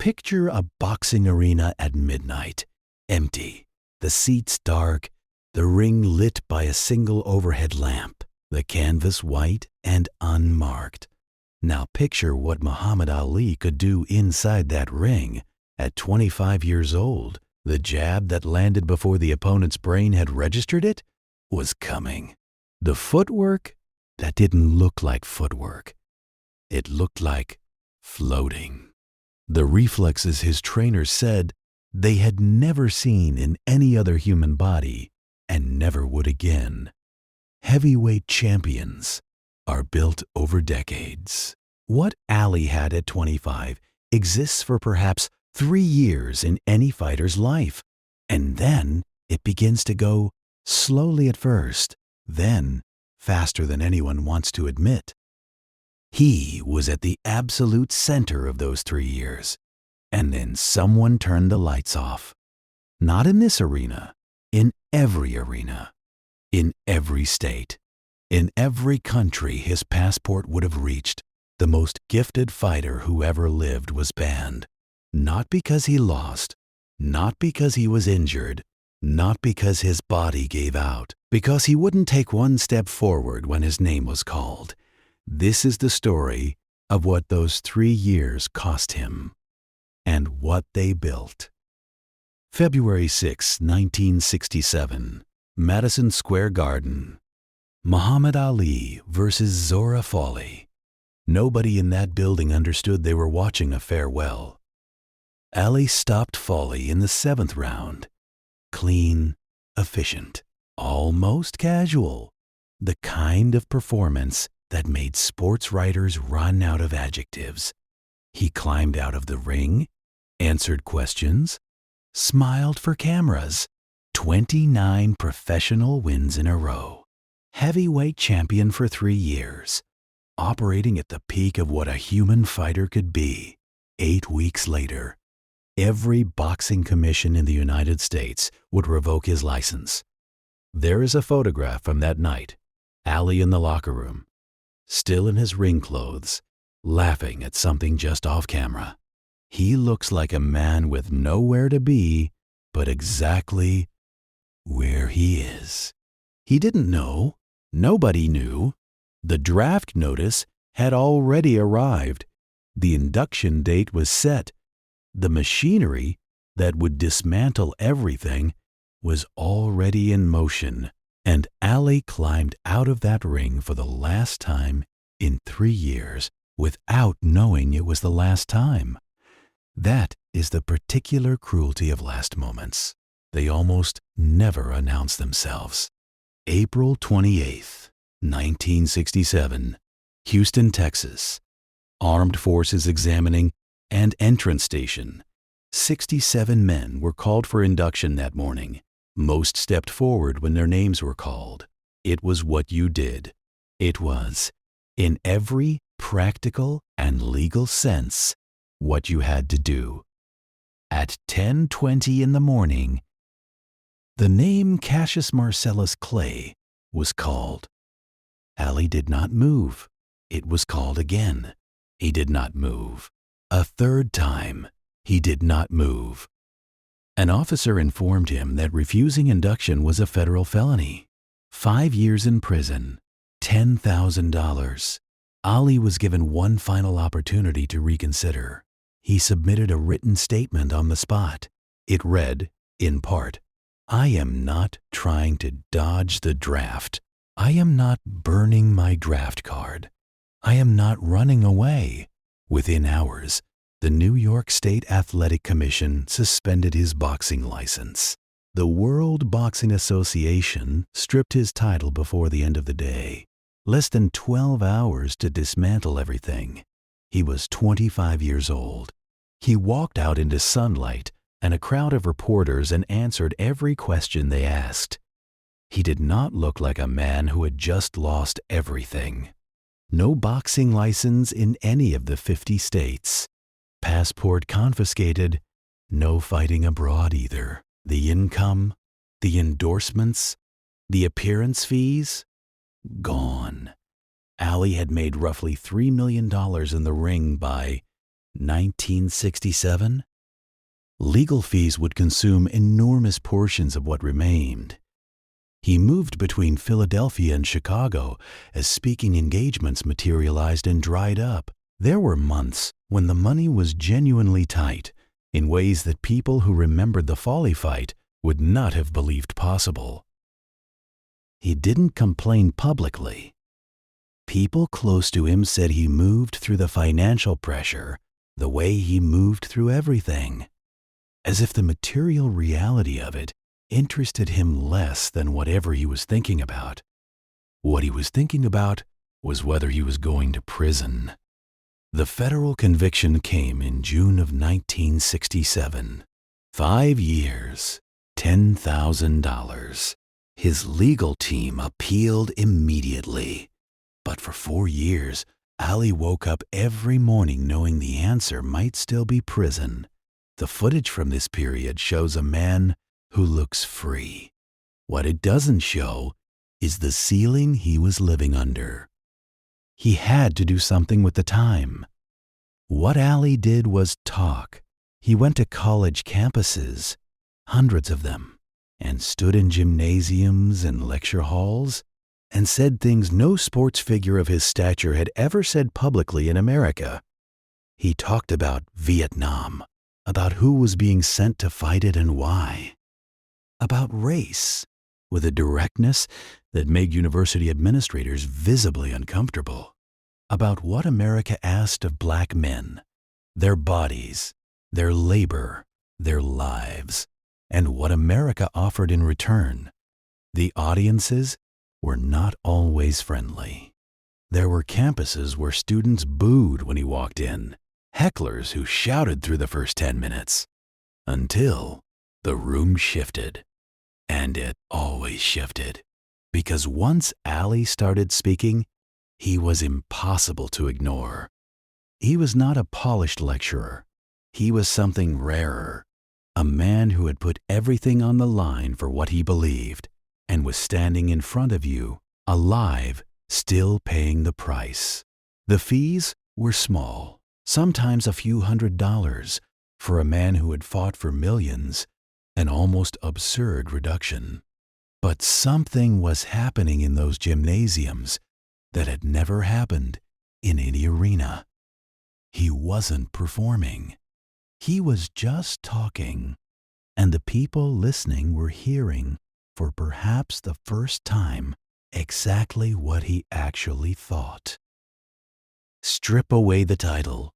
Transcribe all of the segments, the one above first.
Picture a boxing arena at midnight, empty, the seats dark, the ring lit by a single overhead lamp, the canvas white and unmarked. Now picture what Muhammad Ali could do inside that ring. At 25 years old, the jab that landed before the opponent's brain had registered it was coming. The footwork that didn't look like footwork. It looked like floating. The reflexes his trainer said they had never seen in any other human body and never would again. Heavyweight champions are built over decades. What Ali had at 25 exists for perhaps 3 years in any fighter's life, and then it begins to go slowly at first, then faster than anyone wants to admit. He was at the absolute center of those 3 years, and then someone turned the lights off. Not in this arena, in every arena, in every state, in every country his passport would have reached. The most gifted fighter who ever lived was banned. Not because he lost, not because he was injured, not because his body gave out, because he wouldn't take one step forward when his name was called. This is the story of what those 3 years cost him and what they built. February 6, 1967, Madison Square Garden. Muhammad Ali versus Zora Fawley. Nobody in that building understood they were watching a farewell. Ali stopped Fawley in the 7th round. Clean, efficient, almost casual. The kind of performance that made sports writers run out of adjectives. He climbed out of the ring, answered questions, smiled for cameras. 29 professional wins in a row. Heavyweight champion for 3 years. Operating at the peak of what a human fighter could be. 8 weeks later, every boxing commission in the United States would revoke his license. There is a photograph from that night. Ali in the locker room, still in his ring clothes, laughing at something just off camera. He looks like a man with nowhere to be, but exactly where he is. He didn't know. Nobody knew. The draft notice had already arrived. The induction date was set. The machinery that would dismantle everything was already in motion, and Ali climbed out of that ring for the last time in 3 years without knowing it was the last time. That is the particular cruelty of last moments. They almost never announce themselves. April 28th, 1967, Houston, Texas. Armed Forces Examining and Entrance Station. 67 men were called for induction that morning. Most stepped forward when their names were called. It was what you did. It was, in every practical and legal sense, what you had to do. At 10:20 in the morning, the name Cassius Marcellus Clay was called. Ali did not move. It was called again. He did not move. A third time, he did not move. An officer informed him that refusing induction was a federal felony. 5 years in prison, $10,000. Ali was given one final opportunity to reconsider. He submitted a written statement on the spot. It read, in part, "I am not trying to dodge the draft. I am not burning my draft card. I am not running away." Within hours, the New York State Athletic Commission suspended his boxing license. The World Boxing Association stripped his title before the end of the day. Less than 12 hours to dismantle everything. He was 25 years old. He walked out into sunlight and a crowd of reporters and answered every question they asked. He did not look like a man who had just lost everything. No boxing license in any of the 50 states. Passport confiscated. No fighting abroad either. The income, the endorsements, the appearance fees, gone. Ali had made roughly $3 million in the ring by 1967? Legal fees would consume enormous portions of what remained. He moved between Philadelphia and Chicago as speaking engagements materialized and dried up. There were months when the money was genuinely tight, in ways that people who remembered the Folly Fight would not have believed possible. He didn't complain publicly. People close to him said he moved through the financial pressure the way he moved through everything, as if the material reality of it interested him less than whatever he was thinking about. What he was thinking about was whether he was going to prison. The federal conviction came in June of 1967. 5 years, $10,000. His legal team appealed immediately. But for 4 years, Ali woke up every morning knowing the answer might still be prison. The footage from this period shows a man who looks free. What it doesn't show is the ceiling he was living under. He had to do something with the time. What Ali did was talk. He went to college campuses, hundreds of them, and stood in gymnasiums and lecture halls and said things no sports figure of his stature had ever said publicly in America. He talked about Vietnam, about who was being sent to fight it and why, about race, with a directness that made university administrators visibly uncomfortable, about what America asked of black men, their bodies, their labor, their lives, and what America offered in return. The audiences were not always friendly. There were campuses where students booed when he walked in, hecklers who shouted through the first 10 minutes, until the room shifted. And it always shifted, because once Ali started speaking, he was impossible to ignore. He was not a polished lecturer. He was something rarer, a man who had put everything on the line for what he believed and was standing in front of you, alive, still paying the price. The fees were small, sometimes a few $100s, for a man who had fought for millions, an almost absurd reduction. But something was happening in those gymnasiums that had never happened in any arena. He wasn't performing. He was just talking, and the people listening were hearing, for perhaps the first time, exactly what he actually thought. Strip away the title.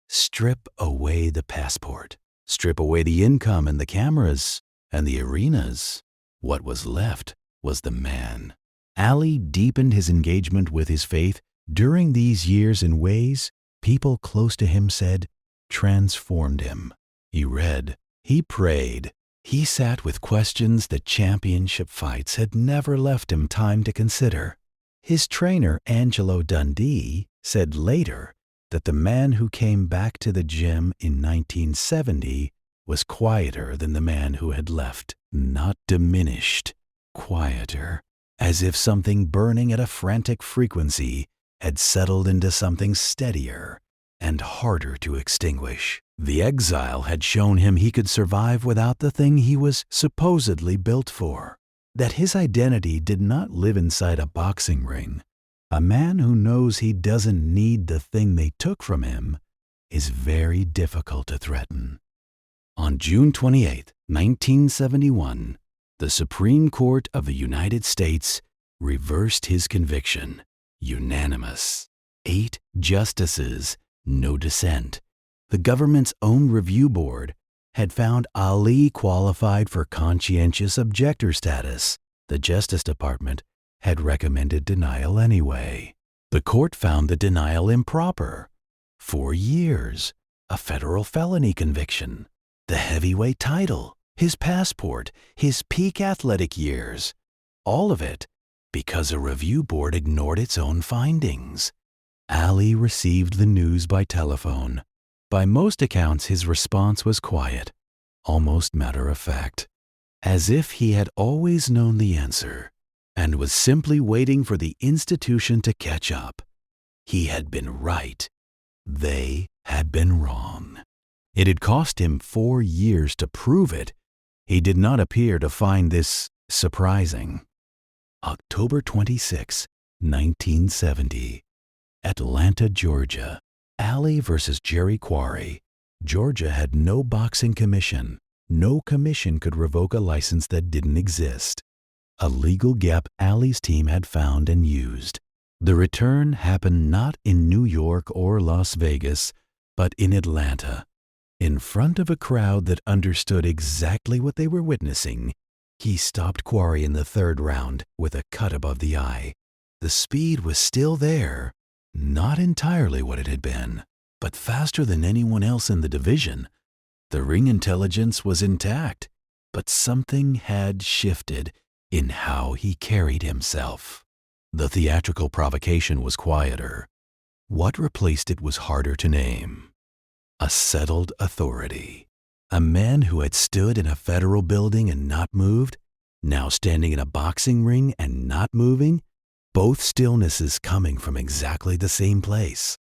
Strip away the passport. Strip away the income and the cameras and the arenas. What was left was the man. Ali deepened his engagement with his faith during these years in ways people close to him said transformed him. He read, he prayed, he sat with questions that championship fights had never left him time to consider. His trainer, Angelo Dundee, said later that the man who came back to the gym in 1970 was quieter than the man who had left, not diminished, quieter, as if something burning at a frantic frequency had settled into something steadier and harder to extinguish. The exile had shown him he could survive without the thing he was supposedly built for, that his identity did not live inside a boxing ring. A man who knows he doesn't need the thing they took from him is very difficult to threaten. On June 28, 1971, the Supreme Court of the United States reversed his conviction. Unanimous. 8 justices, no dissent. The government's own review board had found Ali qualified for conscientious objector status. The Justice Department had recommended denial anyway. The court found the denial improper. 4 years, a federal felony conviction, the heavyweight title, his passport, his peak athletic years, all of it because a review board ignored its own findings. Ali received the news by telephone. By most accounts, his response was quiet, almost matter-of-fact, as if he had always known the answer and was simply waiting for the institution to catch up. He had been right. They had been wrong. It had cost him 4 years to prove it. He did not appear to find this surprising. October 26, 1970. Atlanta, Georgia. Ali versus Jerry Quarry. Georgia had no boxing commission. No commission could revoke a license that didn't exist. A legal gap Ali's team had found and used. The return happened not in New York or Las Vegas, but in Atlanta. In front of a crowd that understood exactly what they were witnessing, he stopped Quarry in the 3rd round with a cut above the eye. The speed was still there, not entirely what it had been, but faster than anyone else in the division. The ring intelligence was intact, but something had shifted in how he carried himself. The theatrical provocation was quieter. What replaced it was harder to name. A settled authority. A man who had stood in a federal building and not moved, now standing in a boxing ring and not moving, both stillnesses coming from exactly the same place.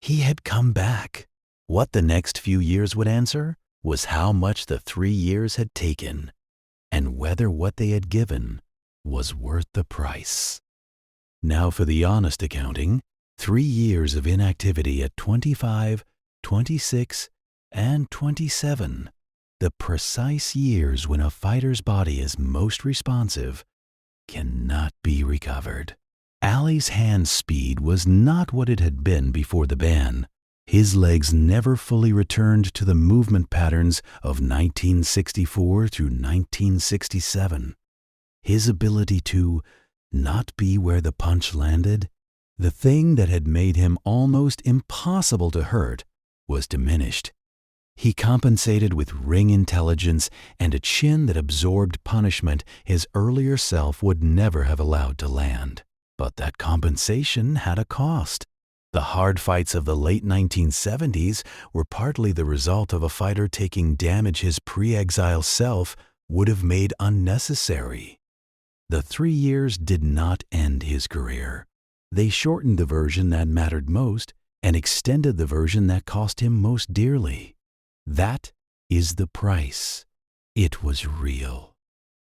He had come back. What the next few years would answer was how much the 3 years had taken, and whether what they had given was worth the price. Now for the honest accounting, 3 years of inactivity at 25, 26, and 27, the precise years when a fighter's body is most responsive, cannot be recovered. Ali's hand speed was not what it had been before the ban. His legs never fully returned to the movement patterns of 1964 through 1967. His ability to not be where the punch landed, the thing that had made him almost impossible to hurt, was diminished. He compensated with ring intelligence and a chin that absorbed punishment his earlier self would never have allowed to land. But that compensation had a cost. The hard fights of the late 1970s were partly the result of a fighter taking damage his pre-exile self would have made unnecessary. The 3 years did not end his career. They shortened the version that mattered most and extended the version that cost him most dearly. That is the price. It was real.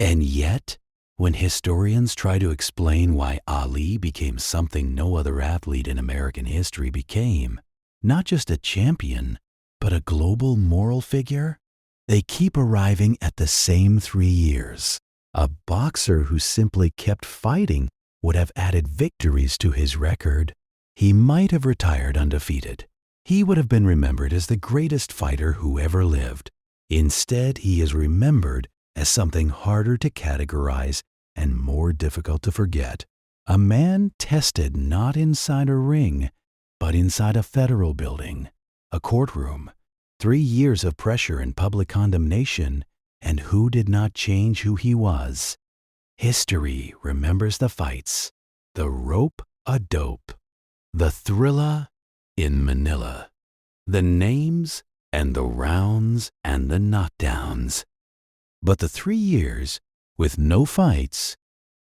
And yet, when historians try to explain why Ali became something no other athlete in American history became, not just a champion, but a global moral figure, they keep arriving at the same 3 years. A boxer who simply kept fighting would have added victories to his record. He might have retired undefeated. He would have been remembered as the greatest fighter who ever lived. Instead, he is remembered as something harder to categorize and more difficult to forget. A man tested not inside a ring, but inside a federal building, a courtroom, 3 years of pressure and public condemnation, and who did not change who he was. History remembers the fights, the rope a dope, the thriller in Manila, the names and the rounds and the knockdowns. But the 3 years with no fights,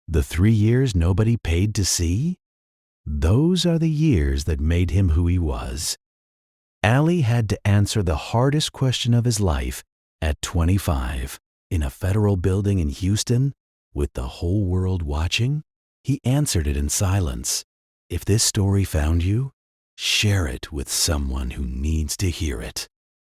the 3 years nobody paid to see, those are the years that made him who he was. Ali had to answer the hardest question of his life at 25 in a federal building in Houston with the whole world watching. He answered it in silence. If this story found you, share it with someone who needs to hear it.